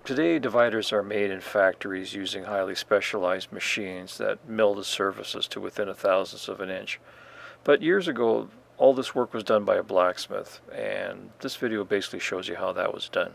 Today, dividers are made in factories using highly specialized machines that mill the surfaces to within a thousandth of an inch. But years ago, all this work was done by a blacksmith, and this video basically shows you how that was done.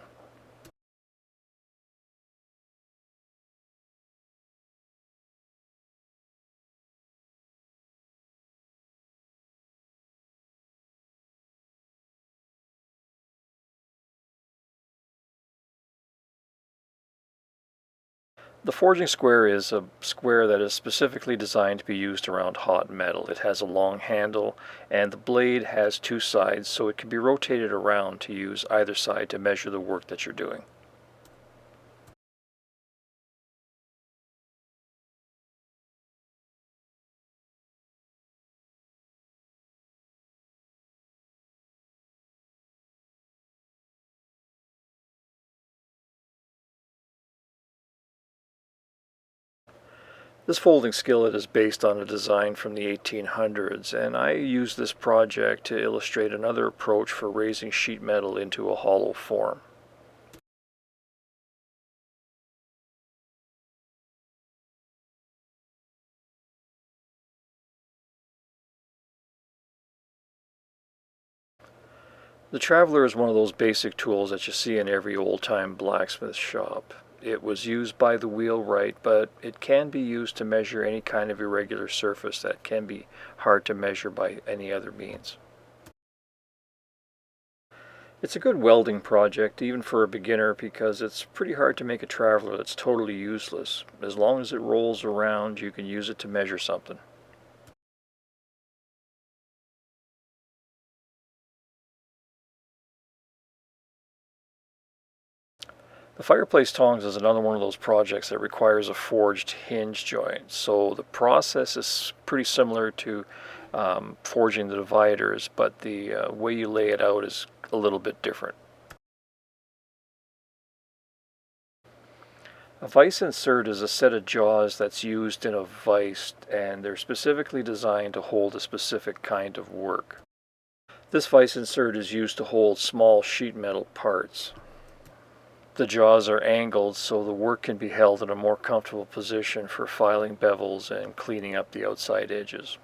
The forging square is a square that is specifically designed to be used around hot metal. It has a long handle, and the blade has two sides, so it can be rotated around to use either side to measure the work that you're doing. This folding skillet is based on a design from the 1800s, and I use this project to illustrate another approach for raising sheet metal into a hollow form. The traveler is one of those basic tools that you see in every old-time blacksmith shop. It was used by the wheelwright, but it can be used to measure any kind of irregular surface that can be hard to measure by any other means. It's a good welding project, even for a beginner, because it's pretty hard to make a traveler that's totally useless. As long as it rolls around, you can use it to measure something. The fireplace tongs is another one of those projects that requires a forged hinge joint. So the process is pretty similar to forging the dividers, but the way you lay it out is a little bit different. A vise insert is a set of jaws that's used in a vise, and they're specifically designed to hold a specific kind of work. This vise insert is used to hold small sheet metal parts. The jaws are angled so the work can be held in a more comfortable position for filing bevels and cleaning up the outside edges.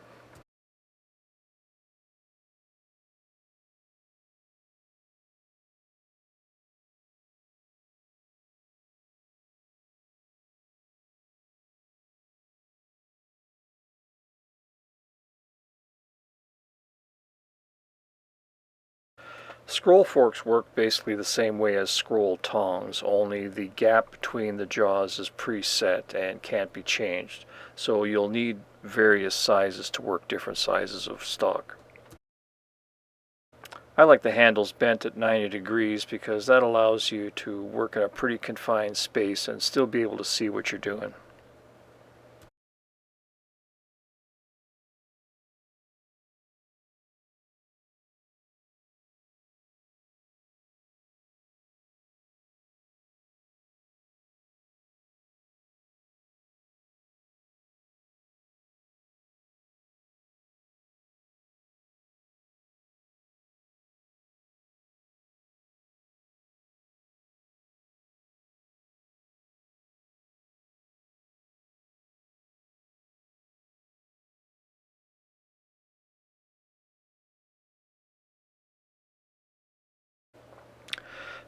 Scroll forks work basically the same way as scroll tongs, only the gap between the jaws is preset and can't be changed, so you'll need various sizes to work different sizes of stock. I like the handles bent at 90 degrees because that allows you to work in a pretty confined space and still be able to see what you're doing.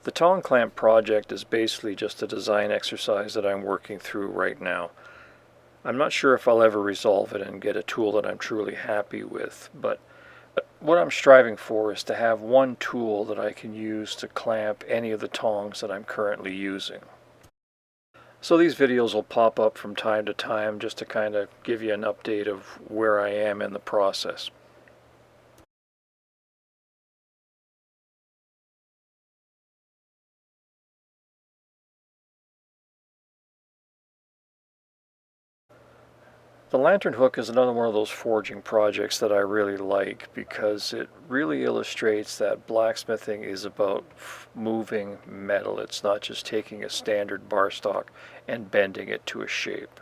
The Tong clamp project is basically just a design exercise that I'm working through right now. I'm not sure if I'll ever resolve it and get a tool that I'm truly happy with, but what I'm striving for is to have one tool that I can use to clamp any of the tongs that I'm currently using. So these videos will pop up from time to time just to kind of give you an update of where I am in the process. The lantern hook is another one of those forging projects that I really like because it really illustrates that blacksmithing is about moving metal. It's not just taking a standard bar stock and bending it to a shape.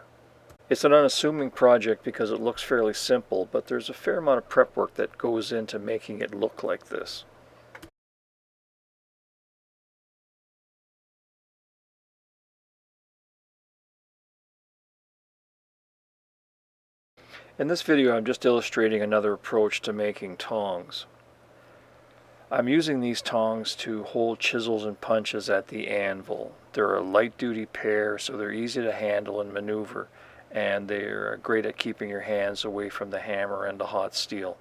It's an unassuming project because it looks fairly simple, but there's a fair amount of prep work that goes into making it look like this. In this video I'm just illustrating another approach to making tongs. I'm using these tongs to hold chisels and punches at the anvil. They're a light-duty pair, so they're easy to handle and maneuver, and they're great at keeping your hands away from the hammer and the hot steel.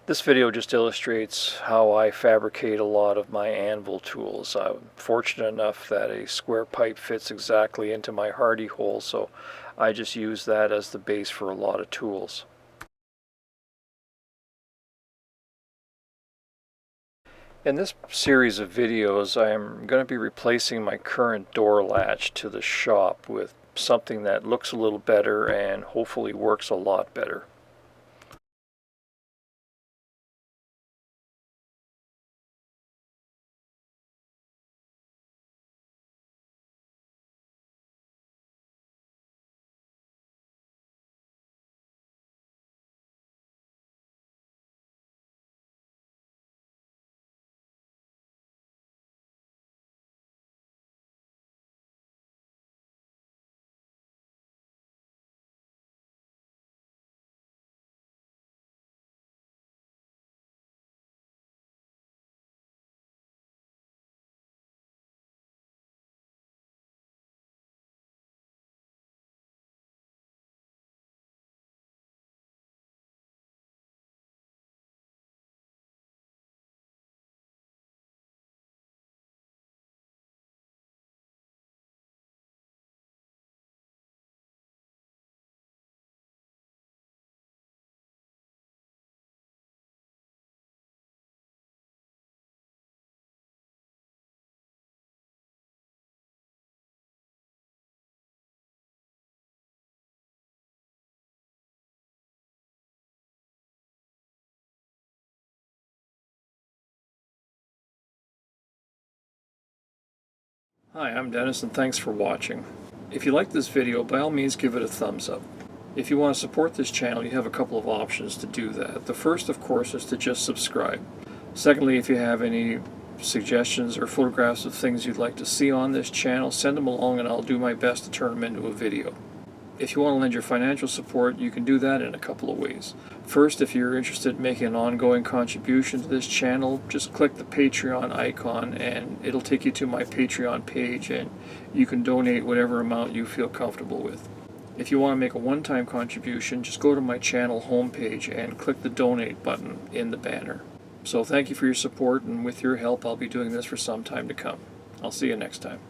This video just illustrates how I fabricate a lot of my anvil tools. I'm fortunate enough that a square pipe fits exactly into my hardy hole, so I just use that as the base for a lot of tools. In this series of videos, I'm going to be replacing my current door latch to the shop with something that looks a little better and hopefully works a lot better. Hi, I'm Dennis and thanks for watching. If you like this video, by all means give it a thumbs up. If you want to support this channel, you have a couple of options to do that. The first, of course, is to just subscribe. Secondly, if you have any suggestions or photographs of things you'd like to see on this channel, send them along and I'll do my best to turn them into a video. If you want to lend your financial support, you can do that in a couple of ways. First, if you're interested in making an ongoing contribution to this channel, just click the Patreon icon and it'll take you to my Patreon page and you can donate whatever amount you feel comfortable with. If you want to make a one-time contribution, just go to my channel homepage and click the donate button in the banner. So thank you for your support, and with your help I'll be doing this for some time to come. I'll see you next time.